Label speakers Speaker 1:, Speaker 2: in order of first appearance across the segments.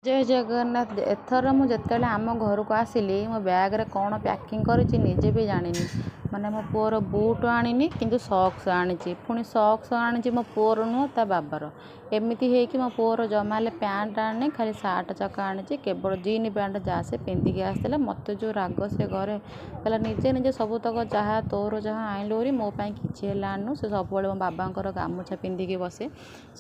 Speaker 1: जय जगन्नाथ। एथर मु जेतेबेले आम घर को आसिली मो बैग्रे कौन पैकिंग करिछि निजे भी जानिनी। माने मो पुअर बूट आनिनी किंतु सॉक्स आनिछि, पुणी सॉक्स आनिछि मो पुअर नुह ता बाबार। एमिति हे कि मो पुअर जमाले पैंट आनी खाली सार्ट चका आनिछि, केवल जीन पैंट जहाँ से पिंधिकी आसला। मत जो राग से घरे कहला निजे निजे सबुतक जहाँ तोर जहाँ आइलुरी मो पाई किछि हेला आनु। से सब मो बाबांकर गामुछा पिंधिकी बसे।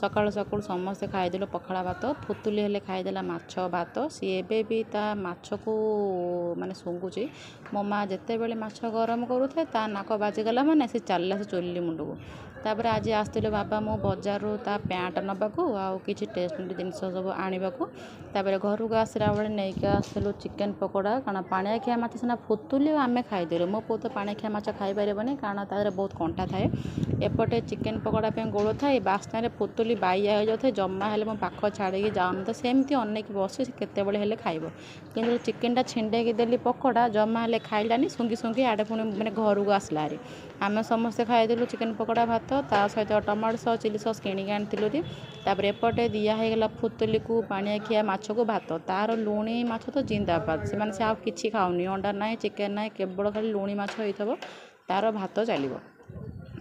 Speaker 1: सकाळु सकाळु समस्ते खाइदेलु पखाला भात, फुतुली हेले खाइदेला माछ भात। सी एबे भी ता माछ को माने सुंगुची। मो माँ जेते बेले माछ गरम करूथे ता नाक बाजिगला माने से चलला से चोली मुंड को। तापर आज आसते बाबा मो बजार ता पैंट नबाकू आउ किछि टेस्टनरी जिनस सब आनिबाकू। तापर घर को आसला बेले नैके आसलु चिकेन पकोड़ा। कारण पाणिया खिया माछ सिना फुतुली आमे खाइदेलु। मो पो तो पाणिया खिया माछ खाई पारिबनी कारण तारे बहुत कंटा थाए। एपटे चिकेन पकोड़ा पे गोड़ थाए, बास्ना फुतुली बाइया हो जाए जमा हेले मो पाख छाड़ी जाऊन तो सेमती अनेक बस केते हेले खाइब। किंतु चिकेनटा छिंडेकी देली पकोड़ा जमा हेले खाइलानी सुंगी सुंगी आड़े पुणी मैंने घर को आसला हारी। आम समस्ते खाइदेलु चिकेन पकोड़ा भात ता सहित टमाटो सस चिली सस किणिकी आनी। तापर एपटे दिया होगा फुतुली को पाणिया खिया माछ को भात। तार लुणी माछ तो जिंदाबाद से माने से आ किछि खाऊनी, अंडा ना चिकेन ना केवल खाली लुणी माछ होइथबो तार भात चलिबो।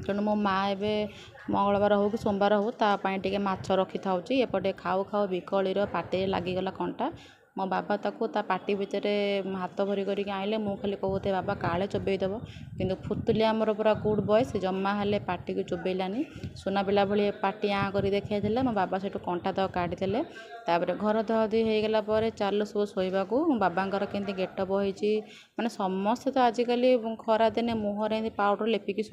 Speaker 1: तेणु मो माँ एवं मंगलवार हो कि सोमवार हो तापाई टे माछ रखी था। एपटे खाऊ खाऊ बिकलीर पाटे लगिगला कंटा। मो बाबा ताको ता पाटी भितर हाथ भरी करके आइले। मु खाली कहते बाबा काले चोबईदेव, किंतु फुतुली आमर पूरा गुड बॉय से जमा हेले पाटी को चोबईलानी। सुना पिला भली पाटी आँ कर देखा। मो बाबा से कंटा तक काढ़ी। तापर घर धुआधुई होगला चालू सब शोवाकू। मो बाबांकर केमती गेटअप होइछि माने समस्ते तो आजिकल खरा दिने मुहर पाउडर लेपिकी